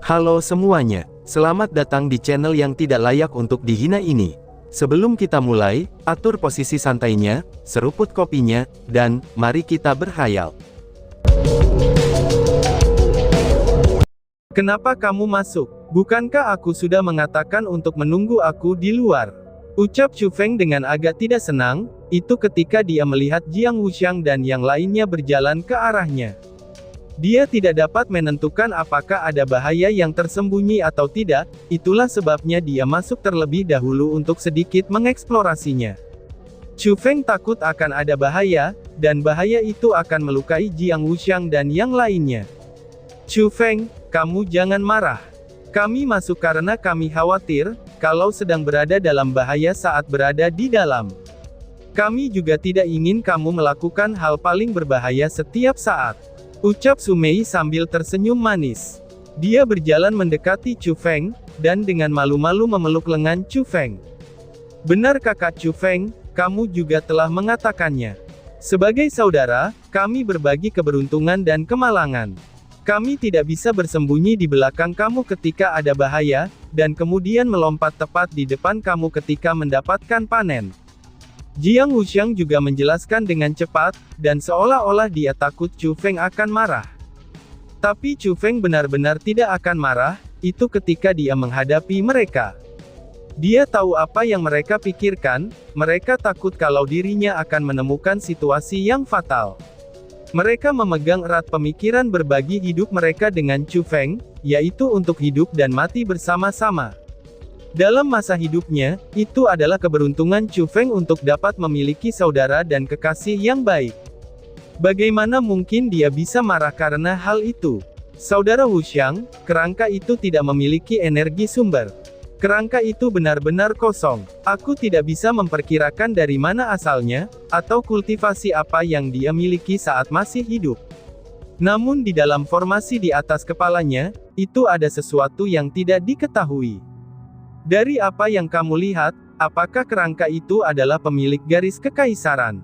Halo semuanya, selamat datang di channel yang tidak layak untuk dihina ini. Sebelum kita mulai, atur posisi santainya, seruput kopinya, dan mari kita berkhayal. Kenapa kamu masuk? Bukankah aku sudah mengatakan untuk menunggu aku di luar? Ucap Chu Feng dengan agak tidak senang, itu ketika dia melihat Jiang Wuxiang dan yang lainnya berjalan ke arahnya. Dia tidak dapat menentukan apakah ada bahaya yang tersembunyi atau tidak, itulah sebabnya dia masuk terlebih dahulu untuk sedikit mengeksplorasinya. Chu Feng takut akan ada bahaya, dan bahaya itu akan melukai Jiang Wuxiang dan yang lainnya. Chu Feng, kamu jangan marah. Kami masuk karena kami khawatir, kalau sedang berada dalam bahaya saat berada di dalam. Kami juga tidak ingin kamu melakukan hal paling berbahaya setiap saat. Ucap Su Mei sambil tersenyum manis. Dia berjalan mendekati Chu Feng, dan dengan malu-malu memeluk lengan Chu Feng. Benar kakak Chu Feng, kamu juga telah mengatakannya. Sebagai saudara, kami berbagi keberuntungan dan kemalangan. Kami tidak bisa bersembunyi di belakang kamu ketika ada bahaya, dan kemudian melompat tepat di depan kamu ketika mendapatkan panen. Jiang Wuxiang juga menjelaskan dengan cepat, dan seolah-olah dia takut Chu Feng akan marah. Tapi Chu Feng benar-benar tidak akan marah, itu ketika dia menghadapi mereka. Dia tahu apa yang mereka pikirkan, mereka takut kalau dirinya akan menemukan situasi yang fatal. Mereka memegang erat pemikiran berbagi hidup mereka dengan Chu Feng, yaitu untuk hidup dan mati bersama-sama. Dalam masa hidupnya, itu adalah keberuntungan Chu Feng untuk dapat memiliki saudara dan kekasih yang baik. Bagaimana mungkin dia bisa marah karena hal itu? Saudara Wuxiang, kerangka itu tidak memiliki energi sumber. Kerangka itu benar-benar kosong. Aku tidak bisa memperkirakan dari mana asalnya, atau kultivasi apa yang dia miliki saat masih hidup. Namun di dalam formasi di atas kepalanya, itu ada sesuatu yang tidak diketahui. Dari apa yang kamu lihat, apakah kerangka itu adalah pemilik garis kekaisaran?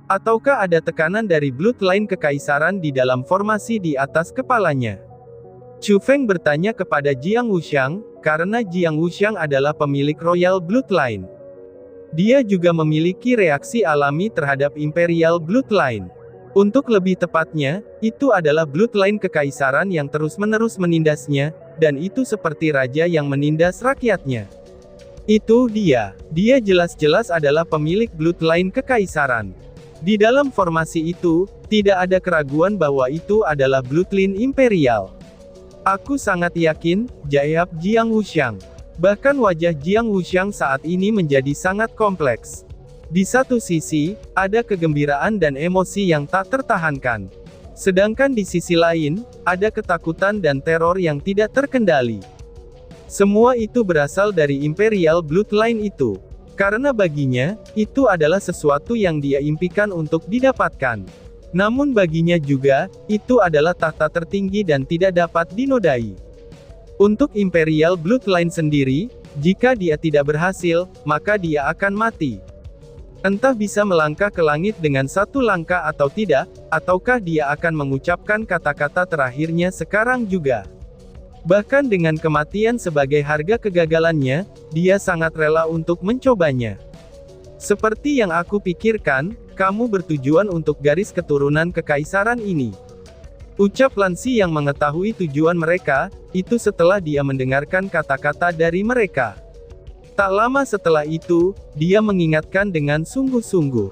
Ataukah ada tekanan dari bloodline kekaisaran di dalam formasi di atas kepalanya? Chu Feng bertanya kepada Jiang Wuxiang, karena Jiang Wuxiang adalah pemilik royal bloodline. Dia juga memiliki reaksi alami terhadap imperial bloodline. Untuk lebih tepatnya, itu adalah bloodline kekaisaran yang terus-menerus menindasnya, dan itu seperti raja yang menindas rakyatnya. Itu dia. Dia jelas-jelas adalah pemilik bloodline kekaisaran. Di dalam formasi itu, tidak ada keraguan bahwa itu adalah bloodline imperial. Aku sangat yakin, jawab Jiang Wuxiang. Bahkan wajah Jiang Wuxiang saat ini menjadi sangat kompleks. Di satu sisi, ada kegembiraan dan emosi yang tak tertahankan. Sedangkan di sisi lain, ada ketakutan dan teror yang tidak terkendali. Semua itu berasal dari imperial bloodline itu. Karena baginya, itu adalah sesuatu yang dia impikan untuk didapatkan. Namun baginya juga, itu adalah tahta tertinggi dan tidak dapat dinodai. Untuk imperial bloodline sendiri, jika dia tidak berhasil, maka dia akan mati. Entah bisa melangkah ke langit dengan satu langkah atau tidak, ataukah dia akan mengucapkan kata-kata terakhirnya sekarang juga. Bahkan dengan kematian sebagai harga kegagalannya, dia sangat rela untuk mencobanya. Seperti yang aku pikirkan, kamu bertujuan untuk garis keturunan kekaisaran ini. Ucap Lan Si yang mengetahui tujuan mereka, itu setelah dia mendengarkan kata-kata dari mereka. Tak lama setelah itu, dia mengingatkan dengan sungguh-sungguh.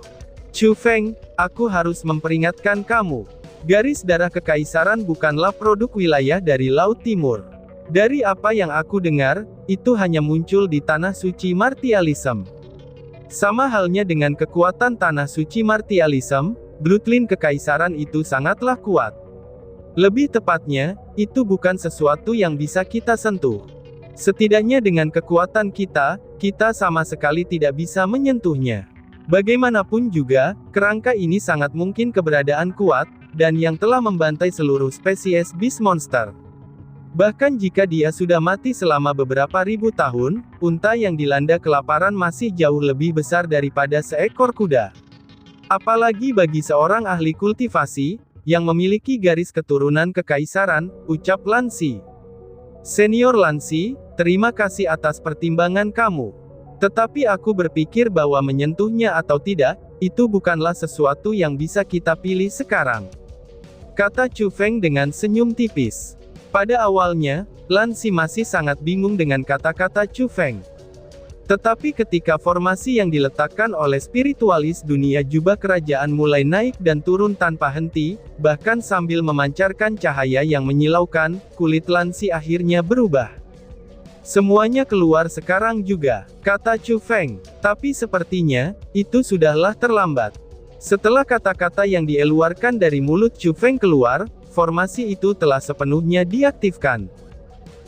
Chu Feng, aku harus memperingatkan kamu. Garis darah kekaisaran bukanlah produk wilayah dari Laut Timur. Dari apa yang aku dengar, itu hanya muncul di Tanah Suci Martialism. Sama halnya dengan kekuatan Tanah Suci Martialism, bloodline kekaisaran itu sangatlah kuat. Lebih tepatnya, itu bukan sesuatu yang bisa kita sentuh. Setidaknya dengan kekuatan kita, kita sama sekali tidak bisa menyentuhnya. Bagaimanapun juga, kerangka ini sangat mungkin keberadaan kuat, dan yang telah membantai seluruh spesies beast monster. Bahkan jika dia sudah mati selama beberapa ribu tahun, unta yang dilanda kelaparan masih jauh lebih besar daripada seekor kuda. Apalagi bagi seorang ahli kultivasi, yang memiliki garis keturunan kekaisaran, ucap Lan Si. Senior Lansi, terima kasih atas pertimbangan kamu. Tetapi aku berpikir bahwa menyentuhnya atau tidak, itu bukanlah sesuatu yang bisa kita pilih sekarang. Kata Chu Feng dengan senyum tipis. Pada awalnya, Lansi masih sangat bingung dengan kata-kata Chu Feng. Tetapi ketika formasi yang diletakkan oleh spiritualis dunia jubah kerajaan mulai naik dan turun tanpa henti, bahkan sambil memancarkan cahaya yang menyilaukan, kulit Lansi akhirnya berubah. Semuanya keluar sekarang juga, kata Chu Feng. Tapi sepertinya, itu sudahlah terlambat. Setelah kata-kata yang dieluarkan dari mulut Chu Feng keluar, formasi itu telah sepenuhnya diaktifkan.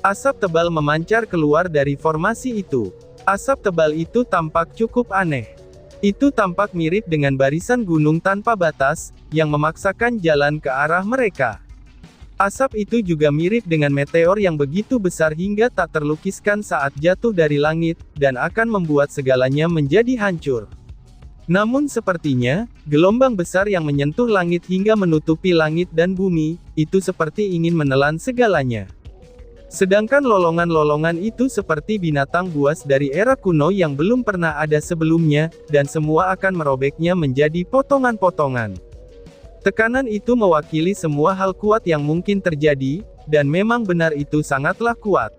Asap tebal memancar keluar dari formasi itu. Asap tebal itu tampak cukup aneh. Itu tampak mirip dengan barisan gunung tanpa batas, yang memaksakan jalan ke arah mereka. Asap itu juga mirip dengan meteor yang begitu besar hingga tak terlukiskan saat jatuh dari langit, dan akan membuat segalanya menjadi hancur. Namun sepertinya, gelombang besar yang menyentuh langit hingga menutupi langit dan bumi, itu seperti ingin menelan segalanya. Sedangkan lolongan-lolongan itu seperti binatang buas dari era kuno yang belum pernah ada sebelumnya, dan semua akan merobeknya menjadi potongan-potongan. Tekanan itu mewakili semua hal kuat yang mungkin terjadi, dan memang benar itu sangatlah kuat.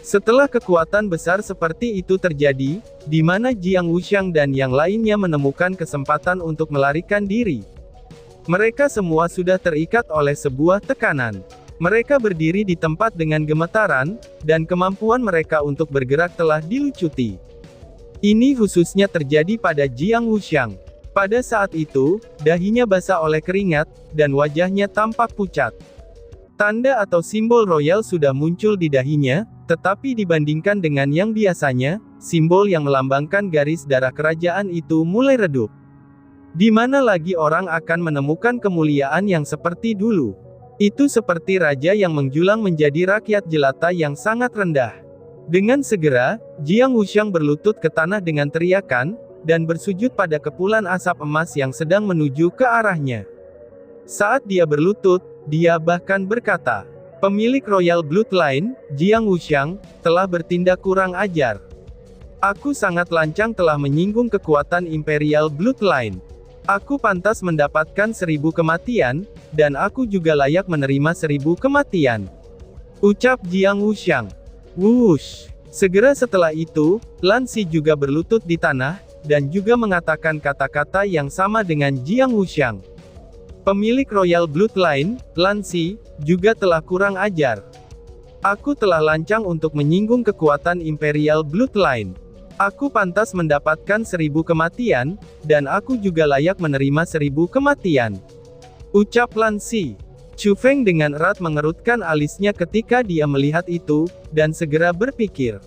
Setelah kekuatan besar seperti itu terjadi, di mana Jiang Wuxiang dan yang lainnya menemukan kesempatan untuk melarikan diri. Mereka semua sudah terikat oleh sebuah tekanan. Mereka berdiri di tempat dengan gemetaran, dan kemampuan mereka untuk bergerak telah dilucuti. Ini khususnya terjadi pada Jiang Wuxiang. Pada saat itu, dahinya basah oleh keringat, dan wajahnya tampak pucat. Tanda atau simbol royal sudah muncul di dahinya, tetapi dibandingkan dengan yang biasanya, simbol yang melambangkan garis darah kerajaan itu mulai redup. Di mana lagi orang akan menemukan kemuliaan yang seperti dulu? Itu seperti raja yang menjulang menjadi rakyat jelata yang sangat rendah. Dengan segera, Jiang Wuxiang berlutut ke tanah dengan teriakan, dan bersujud pada kepulan asap emas yang sedang menuju ke arahnya. Saat dia berlutut, dia bahkan berkata, "Pemilik Royal Bloodline, Jiang Wuxiang, telah bertindak kurang ajar. Aku sangat lancang telah menyinggung kekuatan Imperial Bloodline. Aku pantas mendapatkan 1000 kematian, dan aku juga layak menerima 1000 kematian," ucap Jiang Wuxiang. Wush! Segera setelah itu, Lansi juga berlutut di tanah, dan juga mengatakan kata-kata yang sama dengan Jiang Wuxiang. Pemilik Royal Bloodline, Lansi, juga telah kurang ajar. Aku telah lancang untuk menyinggung kekuatan Imperial Bloodline. Aku pantas mendapatkan 1000 kematian, dan aku juga layak menerima 1000 kematian, ucap Lansi. Chu Feng dengan erat mengerutkan alisnya ketika dia melihat itu, dan segera berpikir.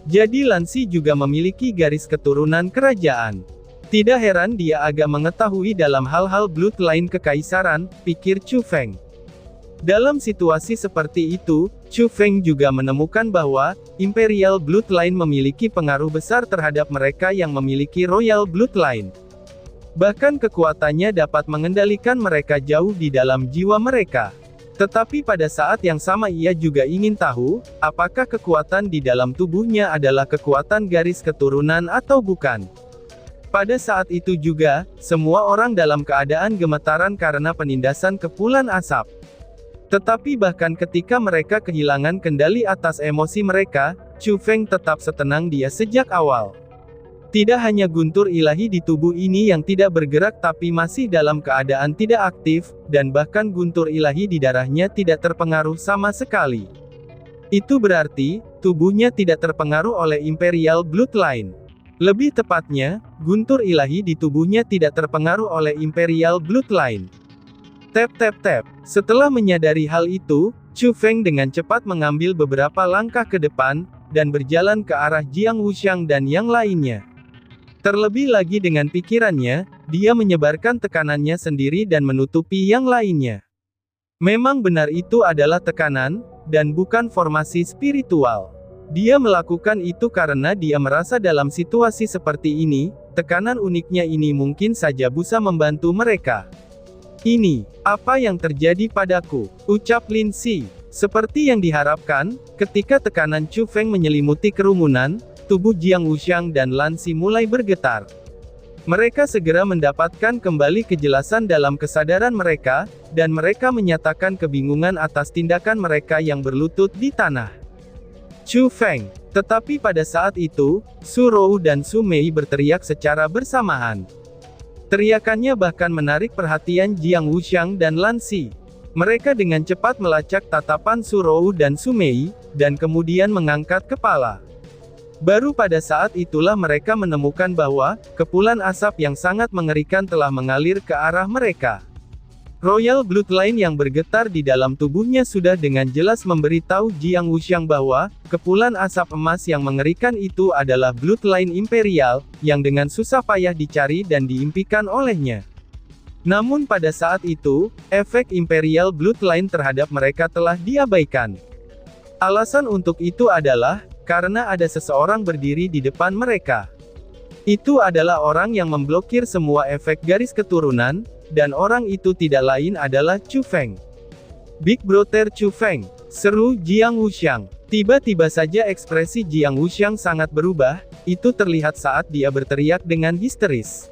Jadi Lansi juga memiliki garis keturunan kerajaan. Tidak heran dia agak mengetahui dalam hal-hal bloodline kekaisaran, pikir Chu Feng. Dalam situasi seperti itu, Chu Feng juga menemukan bahwa Imperial Bloodline memiliki pengaruh besar terhadap mereka yang memiliki Royal Bloodline. Bahkan kekuatannya dapat mengendalikan mereka jauh di dalam jiwa mereka. Tetapi pada saat yang sama ia juga ingin tahu, apakah kekuatan di dalam tubuhnya adalah kekuatan garis keturunan atau bukan. Pada saat itu juga, semua orang dalam keadaan gemetaran karena penindasan kepulan asap. Tetapi bahkan ketika mereka kehilangan kendali atas emosi mereka, Chu Feng tetap setenang dia sejak awal. Tidak hanya guntur ilahi di tubuh ini yang tidak bergerak tapi masih dalam keadaan tidak aktif, dan bahkan guntur ilahi di darahnya tidak terpengaruh sama sekali. Itu berarti, tubuhnya tidak terpengaruh oleh Imperial Bloodline. Lebih tepatnya, guntur ilahi di tubuhnya tidak terpengaruh oleh Imperial Bloodline. Tap tap tap. Setelah menyadari hal itu, Chu Feng dengan cepat mengambil beberapa langkah ke depan, dan berjalan ke arah Jiang Wuxiang dan yang lainnya. Terlebih lagi dengan pikirannya, dia menyebarkan tekanannya sendiri dan menutupi yang lainnya. Memang benar itu adalah tekanan, dan bukan formasi spiritual. Dia melakukan itu karena dia merasa dalam situasi seperti ini, tekanan uniknya ini mungkin saja bisa membantu mereka. "Ini, apa yang terjadi padaku?" ucap Lin Si. Seperti yang diharapkan, ketika tekanan Chu Feng menyelimuti kerumunan, tubuh Jiang Wuxiang dan Lan Xi mulai bergetar. Mereka segera mendapatkan kembali kejelasan dalam kesadaran mereka, dan mereka menyatakan kebingungan atas tindakan mereka yang berlutut di tanah. Chu Feng. Tetapi pada saat itu, Su Rou dan Su Mei berteriak secara bersamaan. Teriakannya bahkan menarik perhatian Jiang Wuxiang dan Lan Xi. Mereka dengan cepat melacak tatapan Su Rou dan Su Mei, dan kemudian mengangkat kepala. Baru pada saat itulah mereka menemukan bahwa, kepulan asap yang sangat mengerikan telah mengalir ke arah mereka. Royal Bloodline yang bergetar di dalam tubuhnya sudah dengan jelas memberitahu Jiang Wuxiang bahwa, kepulan asap emas yang mengerikan itu adalah Bloodline Imperial, yang dengan susah payah dicari dan diimpikan olehnya. Namun pada saat itu, efek Imperial Bloodline terhadap mereka telah diabaikan. Alasan untuk itu adalah, karena ada seseorang berdiri di depan mereka. Itu adalah orang yang memblokir semua efek garis keturunan, dan orang itu tidak lain adalah Chu Feng. Big Brother Chu Feng, seru Jiang Wuxiang. Tiba-tiba saja ekspresi Jiang Wuxiang sangat berubah, itu terlihat saat dia berteriak dengan histeris.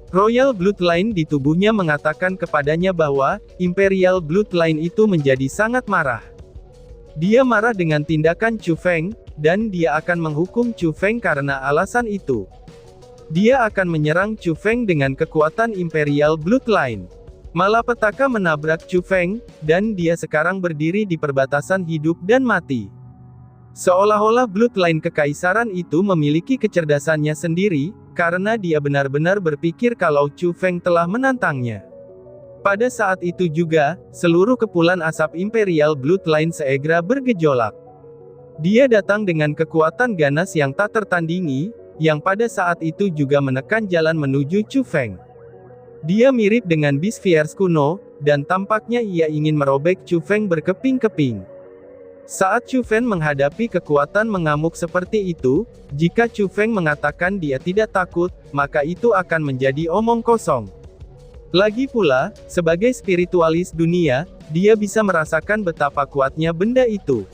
Royal Bloodline di tubuhnya mengatakan kepadanya bahwa, Imperial Bloodline itu menjadi sangat marah. Dia marah dengan tindakan Chu Feng, dan dia akan menghukum Chu Feng karena alasan itu. Dia akan menyerang Chu Feng dengan kekuatan Imperial Bloodline. Malapetaka menabrak Chu Feng, dan dia sekarang berdiri di perbatasan hidup dan mati. Seolah-olah Bloodline Kekaisaran itu memiliki kecerdasannya sendiri, karena dia benar-benar berpikir kalau Chu Feng telah menantangnya. Pada saat itu juga, seluruh kepulan asap Imperial Bloodline segera bergejolak. Dia datang dengan kekuatan ganas yang tak tertandingi, yang pada saat itu juga menekan jalan menuju Chu Feng. Dia mirip dengan Beast Fierce kuno, dan tampaknya ia ingin merobek Chu Feng berkeping-keping. Saat Chu Feng menghadapi kekuatan mengamuk seperti itu, jika Chu Feng mengatakan dia tidak takut, maka itu akan menjadi omong kosong. Lagi pula, sebagai spiritualis dunia, dia bisa merasakan betapa kuatnya benda itu.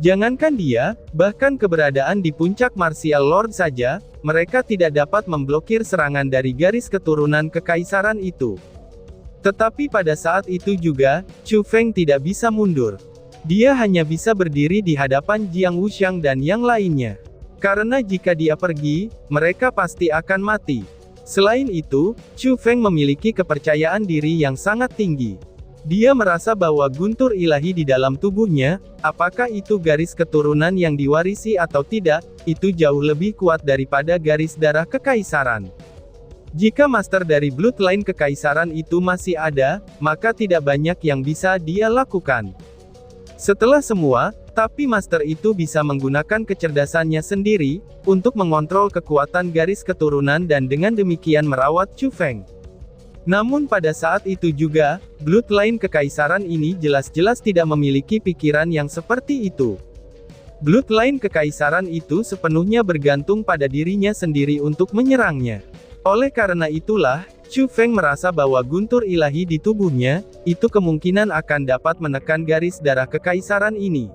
Jangankan dia, bahkan keberadaan di puncak Martial Lord saja, mereka tidak dapat memblokir serangan dari garis keturunan kekaisaran itu. Tetapi pada saat itu juga, Chu Feng tidak bisa mundur. Dia hanya bisa berdiri di hadapan Jiang Wuxiang dan yang lainnya. Karena jika dia pergi, mereka pasti akan mati. Selain itu, Chu Feng memiliki kepercayaan diri yang sangat tinggi. Dia merasa bahwa guntur ilahi di dalam tubuhnya, apakah itu garis keturunan yang diwarisi atau tidak, itu jauh lebih kuat daripada garis darah kekaisaran. Jika master dari bloodline kekaisaran itu masih ada, maka tidak banyak yang bisa dia lakukan. Setelah semua, tapi master itu bisa menggunakan kecerdasannya sendiri, untuk mengontrol kekuatan garis keturunan dan dengan demikian merawat Chu Feng. Namun pada saat itu juga, bloodline kekaisaran ini jelas-jelas tidak memiliki pikiran yang seperti itu. Bloodline kekaisaran itu sepenuhnya bergantung pada dirinya sendiri untuk menyerangnya. Oleh karena itulah, Chu Feng merasa bahwa guntur ilahi di tubuhnya, itu kemungkinan akan dapat menekan garis darah kekaisaran ini.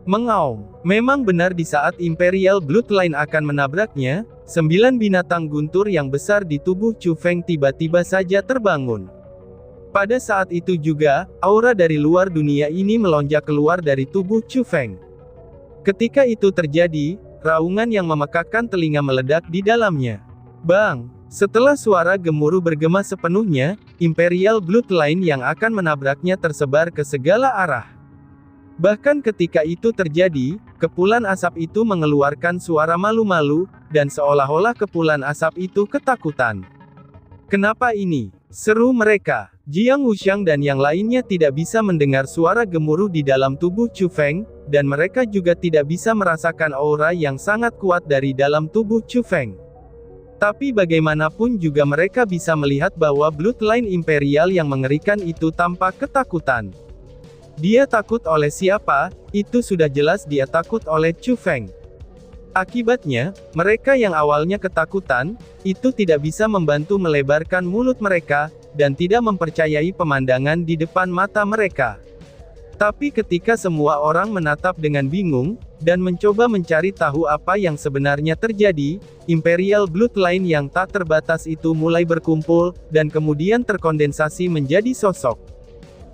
Mengaum. Memang benar di saat Imperial Bloodline akan menabraknya, 9 binatang guntur yang besar di tubuh Chu Feng tiba-tiba saja terbangun. Pada saat itu juga, aura dari luar dunia ini melonjak keluar dari tubuh Chu Feng. Ketika itu terjadi, raungan yang memekakkan telinga meledak di dalamnya. Bang! Setelah suara gemuruh bergema sepenuhnya, Imperial Bloodline yang akan menabraknya tersebar ke segala arah. Bahkan ketika itu terjadi, kepulan asap itu mengeluarkan suara malu-malu, dan seolah-olah kepulan asap itu ketakutan. Kenapa ini? Seru mereka. Jiang Wuxiang dan yang lainnya tidak bisa mendengar suara gemuruh di dalam tubuh Chu Feng, dan mereka juga tidak bisa merasakan aura yang sangat kuat dari dalam tubuh Chu Feng. Tapi bagaimanapun juga mereka bisa melihat bahwa bloodline imperial yang mengerikan itu tampak ketakutan. Dia takut oleh siapa? Itu sudah jelas dia takut oleh Chu Feng. Akibatnya, mereka yang awalnya ketakutan, itu tidak bisa membantu melebarkan mulut mereka, dan tidak mempercayai pemandangan di depan mata mereka. Tapi ketika semua orang menatap dengan bingung, dan mencoba mencari tahu apa yang sebenarnya terjadi, Imperial Bloodline yang tak terbatas itu mulai berkumpul, dan kemudian terkondensasi menjadi sosok.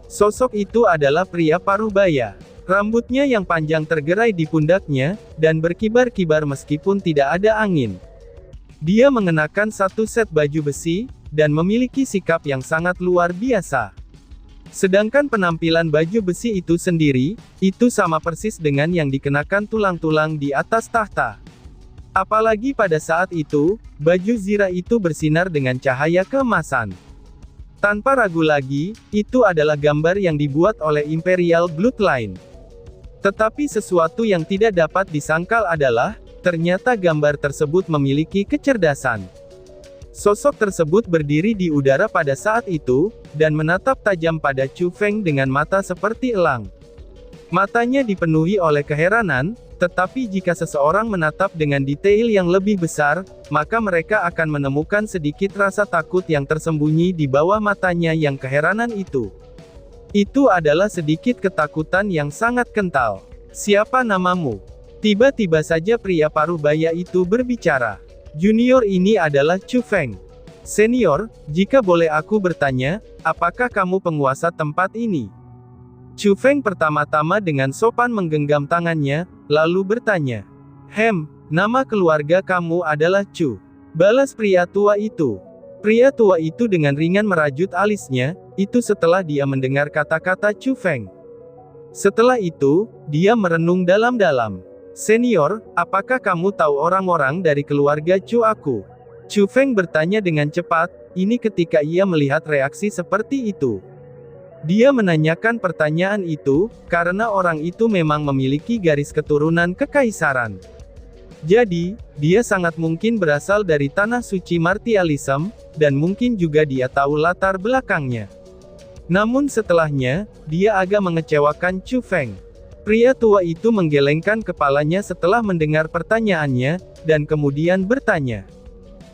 Sosok itu adalah pria Parubaya. Rambutnya yang panjang tergerai di pundaknya, dan berkibar-kibar meskipun tidak ada angin. Dia mengenakan satu set baju besi, dan memiliki sikap yang sangat luar biasa. Sedangkan penampilan baju besi itu sendiri, itu sama persis dengan yang dikenakan tulang-tulang di atas tahta. Apalagi pada saat itu, baju Zira itu bersinar dengan cahaya keemasan. Tanpa ragu lagi, itu adalah gambar yang dibuat oleh Imperial Bloodline. Tetapi sesuatu yang tidak dapat disangkal adalah, ternyata gambar tersebut memiliki kecerdasan. Sosok tersebut berdiri di udara pada saat itu, dan menatap tajam pada Chu Feng dengan mata seperti elang. Matanya dipenuhi oleh keheranan, tetapi jika seseorang menatap dengan detail yang lebih besar, maka mereka akan menemukan sedikit rasa takut yang tersembunyi di bawah matanya yang keheranan itu. Itu adalah sedikit ketakutan yang sangat kental. "Siapa namamu?" Tiba-tiba saja pria Parubaya itu berbicara. "Junior, ini adalah Chu Feng. Senior, jika boleh aku bertanya, apakah kamu penguasa tempat ini?" Chu Feng pertama-tama dengan sopan menggenggam tangannya, lalu bertanya. Nama keluarga kamu adalah Chu," balas pria tua itu. Pria tua itu dengan ringan merajut alisnya, itu setelah dia mendengar kata-kata Chu Feng. Setelah itu, dia merenung dalam-dalam. "Senior, apakah kamu tahu orang-orang dari keluarga Chu aku?" Chu Feng bertanya dengan cepat, ini ketika ia melihat reaksi seperti itu. Dia menanyakan pertanyaan itu, karena orang itu memang memiliki garis keturunan kekaisaran. Jadi, dia sangat mungkin berasal dari tanah suci martialism, dan mungkin juga dia tahu latar belakangnya. Namun setelahnya, dia agak mengecewakan Chu Feng. Pria tua itu menggelengkan kepalanya setelah mendengar pertanyaannya, dan kemudian bertanya.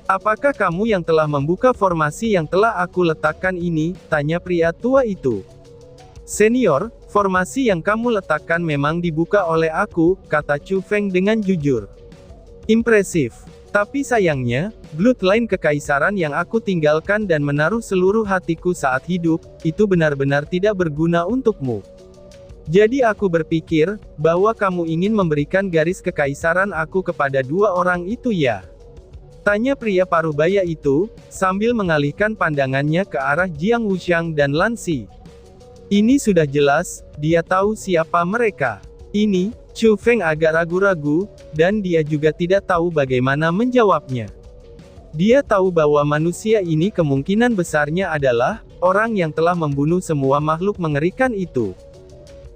"Apakah kamu yang telah membuka formasi yang telah aku letakkan ini?" tanya pria tua itu. "Senior, formasi yang kamu letakkan memang dibuka oleh aku," kata Chu Feng dengan jujur. "Impresif. Tapi sayangnya, bloodline kekaisaran yang aku tinggalkan dan menaruh seluruh hatiku saat hidup, itu benar-benar tidak berguna untukmu. Jadi aku berpikir, bahwa kamu ingin memberikan garis kekaisaran aku kepada dua orang itu ya?" tanya pria Parubaya itu, sambil mengalihkan pandangannya ke arah Jiang Wuxiang dan Lan Xi. Ini sudah jelas, dia tahu siapa mereka. Ini, Chu Feng agak ragu-ragu, dan dia juga tidak tahu bagaimana menjawabnya. Dia tahu bahwa manusia ini kemungkinan besarnya adalah, orang yang telah membunuh semua makhluk mengerikan itu.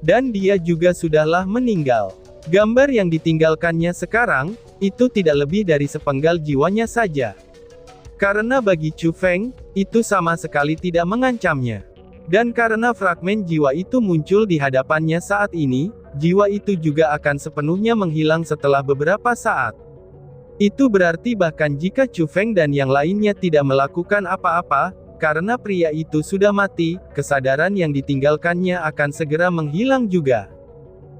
Dan dia juga sudahlah meninggal. Gambar yang ditinggalkannya sekarang, itu tidak lebih dari sepenggal jiwanya saja. Karena bagi Chu Feng, itu sama sekali tidak mengancamnya. Dan karena fragmen jiwa itu muncul di hadapannya saat ini, jiwa itu juga akan sepenuhnya menghilang setelah beberapa saat. Itu berarti bahkan jika Chu Feng dan yang lainnya tidak melakukan apa-apa, karena pria itu sudah mati, kesadaran yang ditinggalkannya akan segera menghilang juga.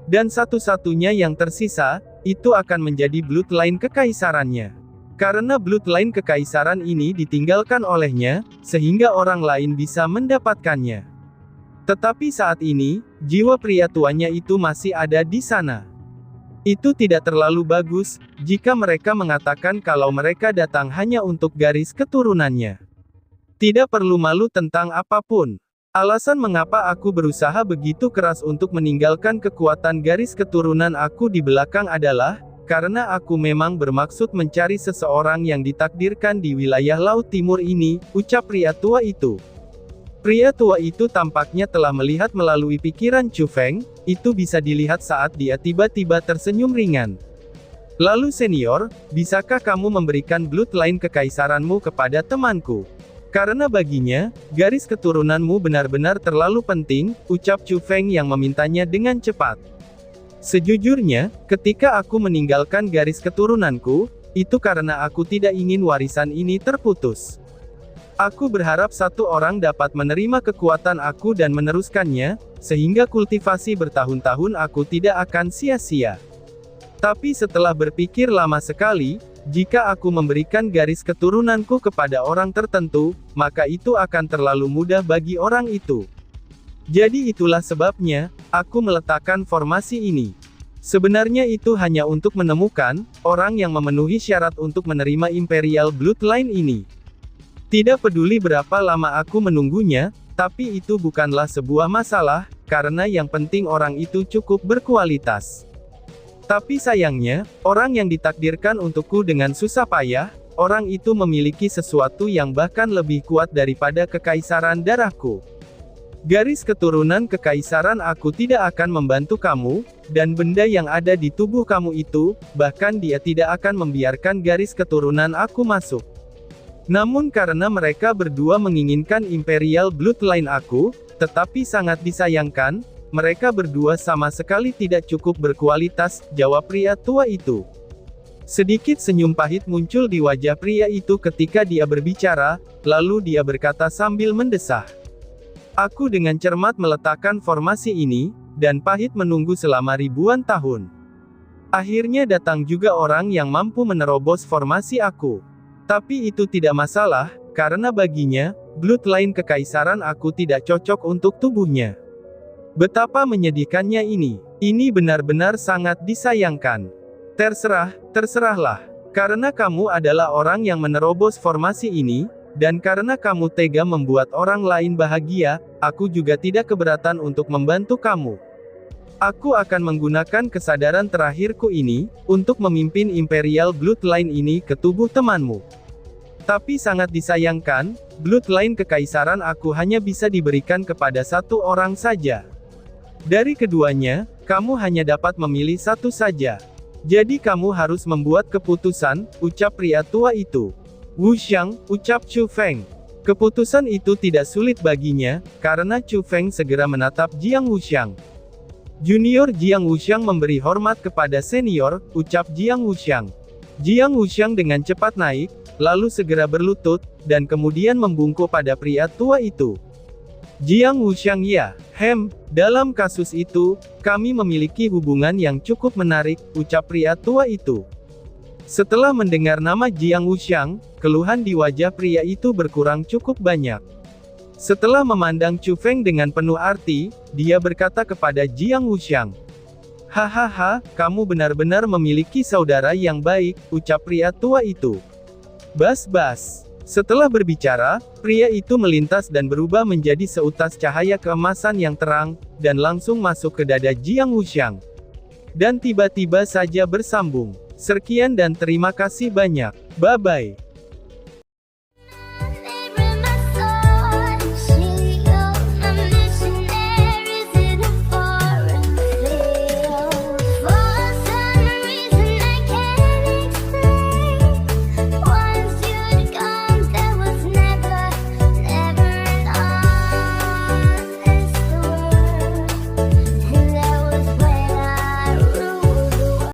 Dan satu-satunya yang tersisa, itu akan menjadi bloodline kekaisarannya. Karena bloodline kekaisaran ini ditinggalkan olehnya, sehingga orang lain bisa mendapatkannya. Tetapi saat ini, jiwa pria tuanya itu masih ada di sana. Itu tidak terlalu bagus, jika mereka mengatakan kalau mereka datang hanya untuk garis keturunannya. Tidak perlu malu tentang apapun. Alasan mengapa aku berusaha begitu keras untuk meninggalkan kekuatan garis keturunan aku di belakang adalah, karena aku memang bermaksud mencari seseorang yang ditakdirkan di wilayah Laut Timur ini, ucap pria tua itu. Pria tua itu tampaknya telah melihat melalui pikiran Chu Feng, itu bisa dilihat saat dia tiba-tiba tersenyum ringan. "Lalu senior, bisakah kamu memberikan bloodline kekaisaranmu kepada temanku? Karena baginya, garis keturunanmu benar-benar terlalu penting," ucap Chu Feng yang memintanya dengan cepat. "Sejujurnya, ketika aku meninggalkan garis keturunanku, itu karena aku tidak ingin warisan ini terputus. Aku berharap satu orang dapat menerima kekuatan aku dan meneruskannya, sehingga kultivasi bertahun-tahun aku tidak akan sia-sia. Tapi setelah berpikir lama sekali, jika aku memberikan garis keturunanku kepada orang tertentu, maka itu akan terlalu mudah bagi orang itu. Jadi itulah sebabnya, aku meletakkan formasi ini. Sebenarnya itu hanya untuk menemukan orang yang memenuhi syarat untuk menerima Imperial Bloodline ini. Tidak peduli berapa lama aku menunggunya, tapi itu bukanlah sebuah masalah, karena yang penting orang itu cukup berkualitas. Tapi sayangnya, orang yang ditakdirkan untukku dengan susah payah, orang itu memiliki sesuatu yang bahkan lebih kuat daripada kekaisaran darahku. Garis keturunan kekaisaran aku tidak akan membantu kamu, dan benda yang ada di tubuh kamu itu, bahkan dia tidak akan membiarkan garis keturunan aku masuk. Namun karena mereka berdua menginginkan Imperial Bloodline aku, tetapi sangat disayangkan, mereka berdua sama sekali tidak cukup berkualitas, jawab pria tua itu. Sedikit senyum pahit muncul di wajah pria itu ketika dia berbicara, lalu dia berkata sambil mendesah. Aku dengan cermat meletakkan formasi ini, dan pahit menunggu selama ribuan tahun. Akhirnya datang juga orang yang mampu menerobos formasi aku. Tapi itu tidak masalah, karena baginya, bloodline kekaisaran aku tidak cocok untuk tubuhnya. Betapa menyedihkannya ini. Ini benar-benar sangat disayangkan. Terserahlah. Karena kamu adalah orang yang menerobos formasi ini, dan karena kamu tega membuat orang lain bahagia, aku juga tidak keberatan untuk membantu kamu. Aku akan menggunakan kesadaran terakhirku ini, untuk memimpin Imperial Bloodline ini ke tubuh temanmu. Tapi sangat disayangkan, Bloodline kekaisaran aku hanya bisa diberikan kepada satu orang saja. Dari keduanya, kamu hanya dapat memilih satu saja. Jadi kamu harus membuat keputusan, ucap pria tua itu. Wuxiang, ucap Chu Feng. Keputusan itu tidak sulit baginya, karena Chu Feng segera menatap Jiang Wuxiang. Junior Jiang Wuxiang memberi hormat kepada senior, ucap Jiang Wuxiang. Jiang Wuxiang dengan cepat naik, lalu segera berlutut, dan kemudian membungkuk pada pria tua itu. Jiang Wuxiang ya, dalam kasus itu, kami memiliki hubungan yang cukup menarik, ucap pria tua itu. Setelah mendengar nama Jiang Wuxiang, keluhan di wajah pria itu berkurang cukup banyak. Setelah memandang Chu Feng dengan penuh arti, dia berkata kepada Jiang Wuxiang. Hahaha, kamu benar-benar memiliki saudara yang baik, ucap pria tua itu. Bas. Setelah berbicara, pria itu melintas dan berubah menjadi seutas cahaya keemasan yang terang, dan langsung masuk ke dada Jiang Wuxiang. Dan tiba-tiba saja bersambung. Sekian dan terima kasih banyak. Bye-bye.